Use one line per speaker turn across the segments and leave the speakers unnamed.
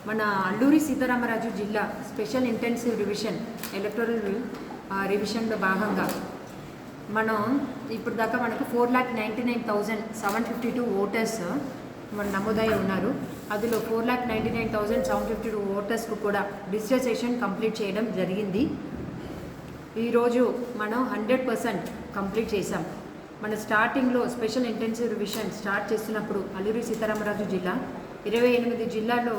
మన అల్లూరి సీతారామరాజు జిల్లా special intensive revision electoral రివిజన్లో భాగంగా మనం ఇప్పుడు దాకా మనకు 4,99,752 ఓటర్స్ మన నమోదై ఉన్నారు. అందులో 4,99,752 ఓటర్స్కు కూడా రిజిస్ట్రేషన్ కంప్లీట్ చేయడం జరిగింది. ఈరోజు మనం 100% కంప్లీట్ చేసాం. మన స్టార్టింగ్లో స్పెషల్ ఇంటెన్సివ్ రివిజన్ స్టార్ట్ చేస్తున్నప్పుడు అల్లూరి సీతారామరాజు జిల్లా 28 జిల్లాల్లో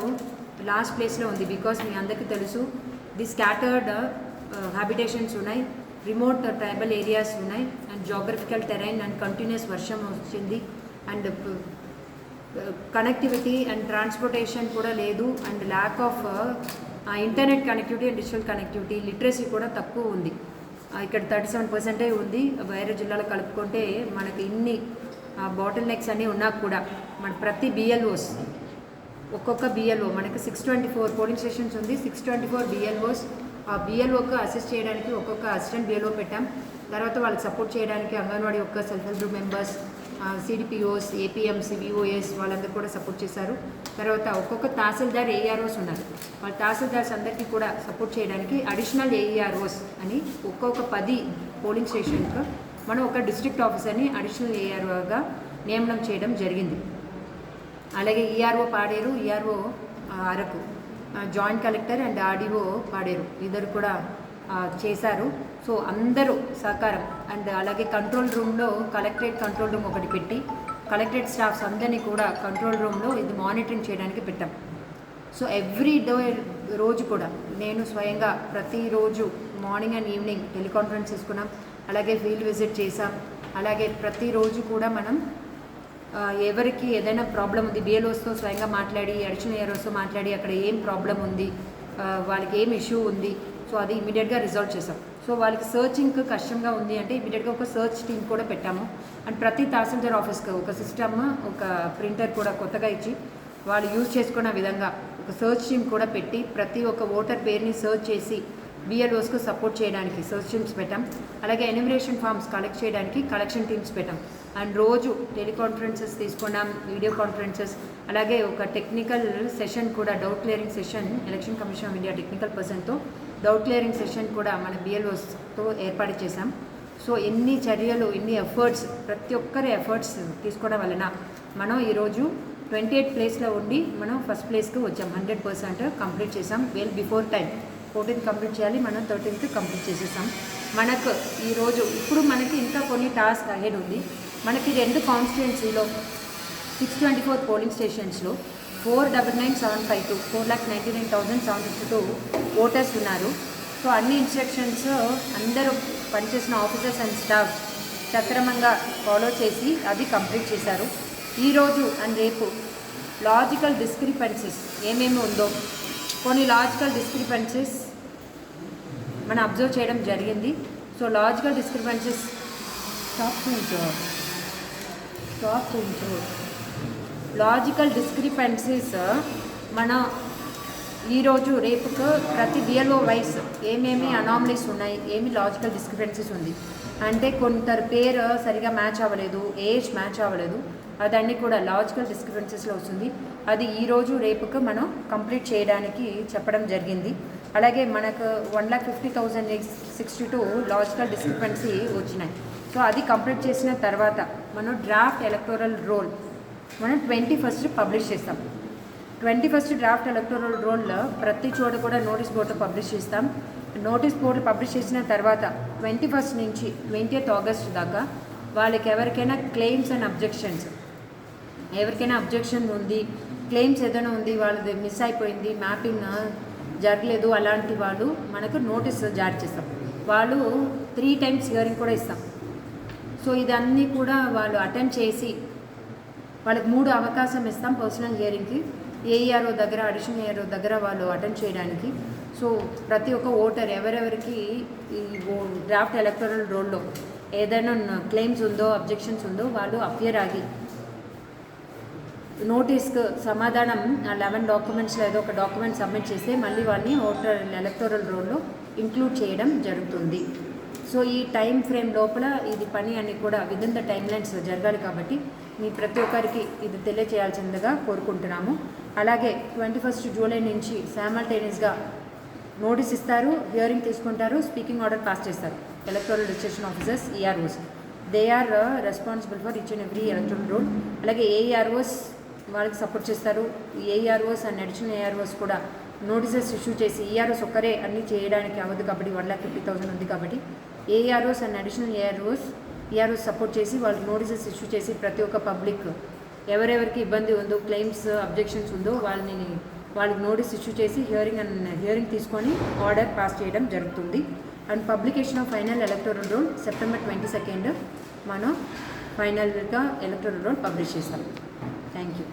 లాస్ట్ ప్లేస్లో ఉంది. బికాస్ మీ అందరికీ తెలుసు, ది స్కాటర్డ్ హ్యాబిటేషన్స్ ఉన్నాయి, రిమోట్ ట్రైబల్ ఏరియాస్ ఉన్నాయి, and geographical terrain and continuous వర్షం వచ్చింది, అండ్ కనెక్టివిటీ అండ్ ట్రాన్స్పోర్టేషన్ కూడా లేదు, and lack of internet connectivity and digital connectivity, literacy కూడా తక్కువ ఉంది. ఇక్కడ 37% ఉంది. వేరే జిల్లాలో కలుపుకుంటే మనకి ఇన్ని బాటిల్ నెక్స్ అన్నీ ఉన్నా కూడా మన ప్రతి బిఎల్ఓస్ ఒక్కొక్క బిఎల్ఓ మనకి 624 పోలింగ్ స్టేషన్స్ ఉంది. 624 బిఎల్ఓస్ ఆ బిఎల్ఓకి అసిస్ట్ చేయడానికి ఒక్కొక్క అసిస్టెంట్ బిఎల్ఓ పెట్టాం. తర్వాత వాళ్ళకి సపోర్ట్ చేయడానికి అంగన్వాడీ యొక్క self help group members, CDPOs, APMC, VOs వాళ్ళందరూ కూడా సపోర్ట్ చేశారు. తర్వాత ఒక్కొక్క తహసీల్దార్ ఏఈఆర్ఓస్ ఉన్నారు. వాళ్ళ తహసీల్దార్స్ అందరికీ కూడా సపోర్ట్ చేయడానికి అడిషనల్ ఏఈఆర్ఓస్ అని ఒక్కొక్క 10 పోలింగ్ స్టేషన్కి మనం ఒక డిస్ట్రిక్ట్ ఆఫీసర్ని అడిషనల్ ఏఆర్ఓగా నియమనం చేయడం జరిగింది. అలాగే ERO Paderu, ERO Araku, joint collector and RDO Paderu ఇద్దరు కూడా చేశారు. సో అందరూ సహకారం. అండ్ అలాగే కంట్రోల్ రూమ్లో కలెక్టరేట్ కంట్రోల్ రూమ్ ఒకటి పెట్టి కలెక్టరేట్ స్టాఫ్స్ అందరినీ కూడా కంట్రోల్ రూమ్లో ఇది మానిటరింగ్ చేయడానికి పెట్టాం. సో ఎవ్రీ డే రోజు కూడా నేను స్వయంగా ప్రతిరోజు మార్నింగ్ అండ్ ఈవినింగ్ టెలికాన్ఫరెన్స్ తీసుకున్నాం. అలాగే ఫీల్డ్ విజిట్ చేసాం. అలాగే ప్రతిరోజు కూడా మనం ఎవరికి ఏదైనా ప్రాబ్లం ఉంది బిఎల్ఓస్తో స్వయంగా మాట్లాడి, అడిషనల్ ఏఆర్ఓస్తో మాట్లాడి అక్కడ ఏం ప్రాబ్లం ఉంది, వాళ్ళకి ఏం ఇష్యూ ఉంది, సో అది ఇమీడియట్గా రిజాల్వ్ చేసాం. సో వాళ్ళకి సర్చింగ్ కష్టంగా ఉంది అంటే ఇమీడియట్గా ఒక సర్చ్ టీమ్ కూడా పెట్టాము. అండ్ ప్రతి తహసీల్దార్ ఆఫీస్కి ఒక సిస్టమ్, ఒక ప్రింటర్ కూడా కొత్తగా ఇచ్చి వాళ్ళు యూజ్ చేసుకున్న విధంగా ఒక సర్చ్ టీమ్ కూడా పెట్టి ప్రతి ఒక్క ఓటర్ పేరుని సర్చ్ చేసి బిఎల్ఓస్కు సపోర్ట్ చేయడానికి సర్చ్ టీమ్స్ పెట్టాం. అలాగే ఎన్యూమరేషన్ ఫామ్స్ కలెక్ట్ చేయడానికి కలెక్షన్ టీమ్స్ పెట్టాం. అండ్ రోజు టెలికాన్ఫరెన్సెస్ తీసుకున్నాం, వీడియో కాన్ఫరెన్సెస్, అలాగే ఒక టెక్నికల్ సెషన్ కూడా, doubt clearing session, election commission of India technical పర్సన్తో డౌట్ క్లియరింగ్ సెషన్ కూడా మన బిఎల్ఓస్తో ఏర్పాటు చేశాం. సో ఎన్ని చర్యలు, ఎన్ని ఎఫర్ట్స్, ప్రతి ఒక్కరి ఎఫర్ట్స్ తీసుకోవడం వలన మనం ఈరోజు 28 ప్లేస్లో ఉండి మనం ఫస్ట్ ప్లేస్కి వచ్చాం. 100% కంప్లీట్ చేసాం. Well before time 14th complete చేయాలి, మనం 13th కంప్లీట్ చేసేసాం. మనకు ఈరోజు ఇప్పుడు మనకి ఇంకా కొన్ని టాస్క్ అహెడ్ ఉంది. మనకి 2 కాన్స్టిట్యుయెన్సీలో 624 పోలింగ్ స్టేషన్స్లో 499,752 4,99,752 ఓటర్స్ ఉన్నారు. సో అన్ని ఇన్స్ట్రక్షన్స్ అందరూ పనిచేసిన ఆఫీసర్స్ అండ్ స్టాఫ్ సక్రమంగా ఫాలో చేసి అది కంప్లీట్ చేశారు. ఈరోజు అండ్ రేపు లాజికల్ డిస్క్రిపెన్సీస్ ఏమేమి ఉందో కొన్ని లాజికల్ డిస్క్రిపెన్సీస్ మనం అబ్జర్వ్ చేయడం జరిగింది. So logical discrepancies logical discrepancies మన ఈరోజు రేపుకు ప్రతి బిఎల్ఓ వైస్ ఏమేమి అనామలీస్ ఉన్నాయి, ఏమి లాజికల్ డిస్క్రిపెన్సీస్ ఉంది అంటే కొందరు పేరు సరిగా మ్యాచ్ అవ్వలేదు, ఏజ్ మ్యాచ్ అవ్వలేదు, అదన్నీ కూడా లాజికల్ డిస్క్రిపెన్సీస్లో వస్తుంది. అది ఈరోజు రేపుకు మనం కంప్లీట్ చేయడానికి చెప్పడం జరిగింది. అలాగే మనకు 1,50,062 లాజికల్ డిస్క్రిపెన్సీ వచ్చినాయి. సో అది కంప్లీట్ చేసిన తర్వాత మనం డ్రాఫ్ట్ ఎలక్టోరల్ రోల్ మనం 21st పబ్లిష్ చేస్తాం. 21st డ్రాఫ్ట్ ఎలక్టోరల్ రోల్లో ప్రతి చోట కూడా నోటీస్ బోర్డు పబ్లిష్ చేస్తాం. నోటీస్ బోర్డు పబ్లిష్ చేసిన తర్వాత 21st నుంచి 20th ఆగస్ట్ దాకా వాళ్ళకి ఎవరికైనా క్లెయిమ్స్ అండ్ అబ్జెక్షన్స్, ఎవరికైనా అబ్జెక్షన్ ఉంది, క్లెయిమ్స్ ఏదైనా ఉంది, వాళ్ళది మిస్ అయిపోయింది, మ్యాపింగ్ జరగలేదు, అలాంటి వాళ్ళు మనకు నోటీస్ జారీ చేస్తాం. వాళ్ళు 3 times హియరింగ్ కూడా ఇస్తాం. సో ఇదన్నీ కూడా వాళ్ళు అటెండ్ చేసి వాళ్ళకి 3 అవకాశం ఇస్తాం పర్సనల్ హియరింగ్కి. ఏఈఆర్ఓ దగ్గర, అడిషనల్ ఏఆర్ఓ దగ్గర వాళ్ళు అటెండ్ చేయడానికి. సో ప్రతి ఒక్క ఓటర్ ఎవరెవరికి ఈ డ్రాఫ్ట్ ఎలక్టోరల్ రోల్లో ఏదైనా క్లెయిమ్స్ ఉందో, అబ్జెక్షన్స్ ఉందో వాళ్ళు అపియర్ ఆగి నోటీస్కు సమాధానం 11 డాక్యుమెంట్స్లో ఏదో ఒక డాక్యుమెంట్ సబ్మిట్ చేస్తే మళ్ళీ వాళ్ళని ఓటర్ ఎలక్టోరల్ రోల్లో ఇంక్లూడ్ చేయడం జరుగుతుంది. సో ఈ టైం ఫ్రేమ్ లోపల ఇది పని అన్ని కూడా విదిన్ ద టైమ్ లైన్స్ జరగాలి కాబట్టి మీ ప్రతి ఒక్కరికి ఇది తెలియచేయాల్సిందిగా కోరుకుంటున్నాము. అలాగే 21 జూలై నుంచి సైమల్టేనియస్గా నోటీస్ ఇస్తారు, హియరింగ్ తీసుకుంటారు, స్పీకింగ్ ఆర్డర్ పాస్ చేస్తారు. Electoral registration officers EROs they are responsible for each and every electoral roll. అలాగే ఏఈఆర్ఓస్ వాళ్ళకి సపోర్ట్ చేస్తారు. ఏఈఆర్ఓస్ అండ్ అడిషనల్ ఏఆర్ఓస్ కూడా నోటీసెస్ ఇష్యూ చేసి, ఈఆర్ఓస్ ఒక్కరే అన్నీ చేయడానికి అవ్వదు కాబట్టి 1,50,000 ఉంది కాబట్టి AEROs and additional EROs support చేసి వాళ్ళకి నోటీసెస్ ఇష్యూ చేసి ప్రతి ఒక్క పబ్లిక్ ఎవరెవరికి ఇబ్బంది ఉందో, క్లెయిమ్స్ అబ్జెక్షన్స్ ఉందో వాళ్ళకి నోటీస్ ఇష్యూ చేసి హియరింగ్ తీసుకొని ఆర్డర్ పాస్ చేయడం జరుగుతుంది. And publication of final electoral roll September 22 మనం ఫైనల్గా ఎలక్టోరల్ రోల్ పబ్లిష్ చేస్తాం. Thank you.